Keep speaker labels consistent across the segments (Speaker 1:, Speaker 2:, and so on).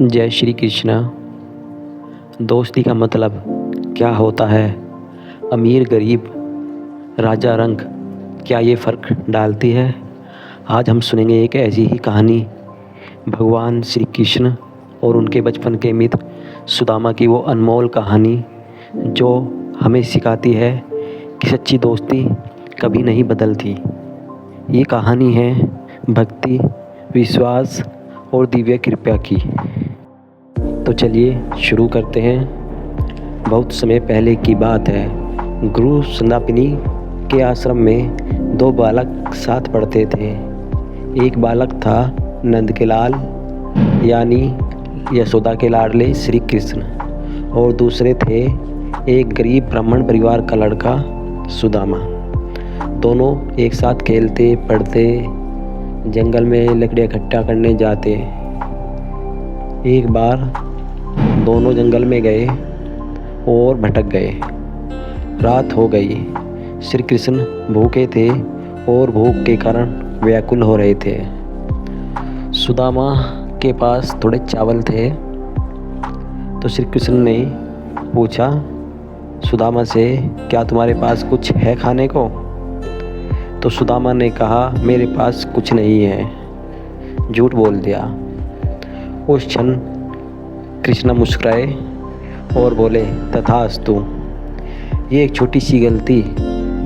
Speaker 1: जय श्री कृष्णा। दोस्ती का मतलब क्या होता है? अमीर गरीब, राजा रंक, क्या ये फ़र्क डालती है? आज हम सुनेंगे एक ऐसी ही कहानी, भगवान श्री कृष्ण और उनके बचपन के मित्र सुदामा की वो अनमोल कहानी जो हमें सिखाती है कि सच्ची दोस्ती कभी नहीं बदलती। ये कहानी है भक्ति, विश्वास और दिव्य कृपा की। तो चलिए शुरू करते हैं। बहुत समय पहले की बात है। गुरु संदापिनी के आश्रम में दो बालक साथ पढ़ते थे। एक बालक था नंद के लाल यानी यशोदा के लाडले श्री कृष्ण और दूसरे थे एक गरीब ब्राह्मण परिवार का लड़का सुदामा। दोनों एक साथ खेलते पढ़ते, जंगल में लकड़ियाँ इकट्ठा करने जाते। एक बार दोनों जंगल में गए और भटक गए। रात हो गई। श्री कृष्ण भूखे थे और भूख के कारण व्याकुल हो रहे थे। सुदामा के पास थोड़े चावल थे तो श्री कृष्ण ने पूछा सुदामा से, क्या तुम्हारे पास कुछ है खाने को? तो सुदामा ने कहा, मेरे पास कुछ नहीं है। झूठ बोल दिया। उस क्षण कृष्ण मुस्कुराए और बोले, तथास्तु। ये एक छोटी सी गलती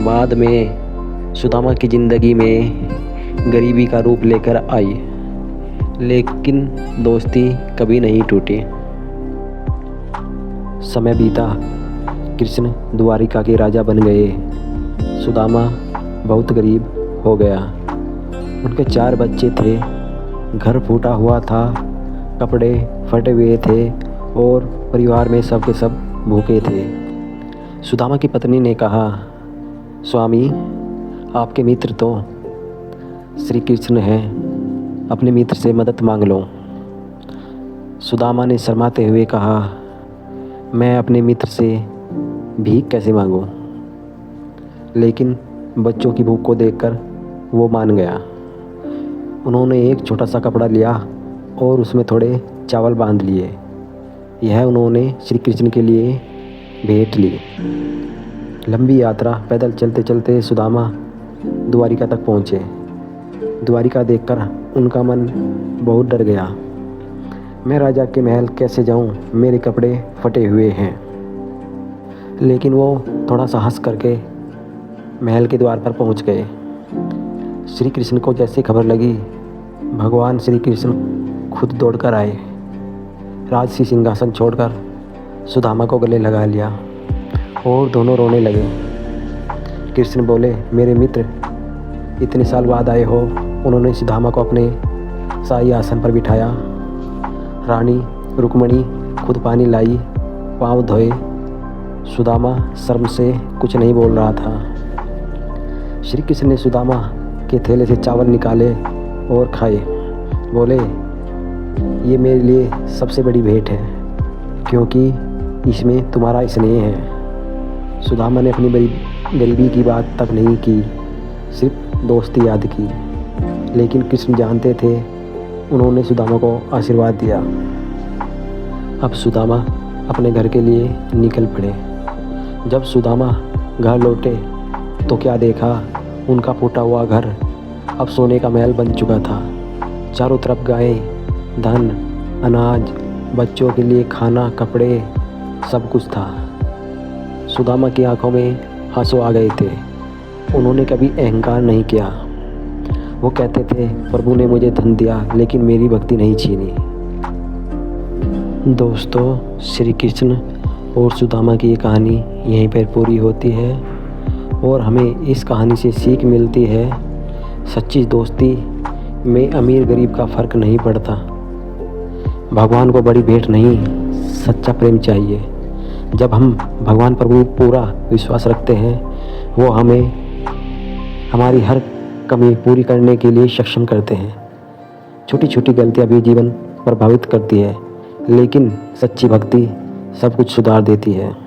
Speaker 1: बाद में सुदामा की ज़िंदगी में गरीबी का रूप लेकर आई, लेकिन दोस्ती कभी नहीं टूटी। समय बीता। कृष्ण द्वारिका के राजा बन गए। सुदामा बहुत गरीब हो गया। उनके 4 बच्चे थे। घर फूटा हुआ था, कपड़े फटे हुए थे और परिवार में सब के सब भूखे थे। सुदामा की पत्नी ने कहा, स्वामी, आपके मित्र तो श्री कृष्ण हैं, अपने मित्र से मदद मांग लो। सुदामा ने शर्माते हुए कहा, मैं अपने मित्र से भीख कैसे मांगूं? लेकिन बच्चों की भूख को देखकर वो मान गया। उन्होंने एक छोटा सा कपड़ा लिया और उसमें थोड़े चावल बांध लिए। यह उन्होंने श्री कृष्ण के लिए भेंट ली। लंबी यात्रा पैदल चलते चलते सुदामा द्वारिका तक पहुँचे। द्वारिका देखकर उनका मन बहुत डर गया। मैं राजा के महल कैसे जाऊं? मेरे कपड़े फटे हुए हैं। लेकिन वो थोड़ा सा हंस करके महल के द्वार पर पहुंच गए। श्री कृष्ण को जैसे खबर लगी, भगवान श्री कृष्ण खुद दौड़कर आए। राजसी सिंहासन छोड़कर सुदामा को गले लगा लिया और दोनों रोने लगे। कृष्ण बोले, मेरे मित्र, इतने साल बाद आए हो। उन्होंने सुदामा को अपने शाही आसन पर बिठाया। रानी रुक्मणी खुद पानी लाई, पाँव धोए। सुदामा शर्म से कुछ नहीं बोल रहा था। श्री कृष्ण ने सुदामा के थैले से चावल निकाले और खाए। बोले, ये मेरे लिए सबसे बड़ी भेंट है, क्योंकि इसमें तुम्हारा स्नेह है। सुदामा ने अपनी गरीबी की बात तक नहीं की, सिर्फ दोस्ती याद की। लेकिन कृष्ण जानते थे। उन्होंने सुदामा को आशीर्वाद दिया। अब सुदामा अपने घर के लिए निकल पड़े। जब सुदामा घर लौटे तो क्या देखा, उनका फूटा हुआ घर अब सोने का महल बन चुका था। चारों तरफ गाय, धन, अनाज, बच्चों के लिए खाना, कपड़े, सब कुछ था। सुदामा की आंखों में आंसू आ गए थे। उन्होंने कभी अहंकार नहीं किया। वो कहते थे, प्रभु ने मुझे धन दिया लेकिन मेरी भक्ति नहीं छीनी। दोस्तों, श्री कृष्ण और सुदामा की ये कहानी यहीं पर पूरी होती है और हमें इस कहानी से सीख मिलती है, सच्ची दोस्ती में अमीर गरीब का फ़र्क नहीं पड़ता। भगवान को बड़ी भेंट नहीं, सच्चा प्रेम चाहिए। जब हम भगवान पर पूरा विश्वास रखते हैं, वो हमें हमारी हर कमी पूरी करने के लिए सक्षम करते हैं। छोटी छोटी गलतियाँ भी जीवन प्रभावित करती है, लेकिन सच्ची भक्ति सब कुछ सुधार देती है।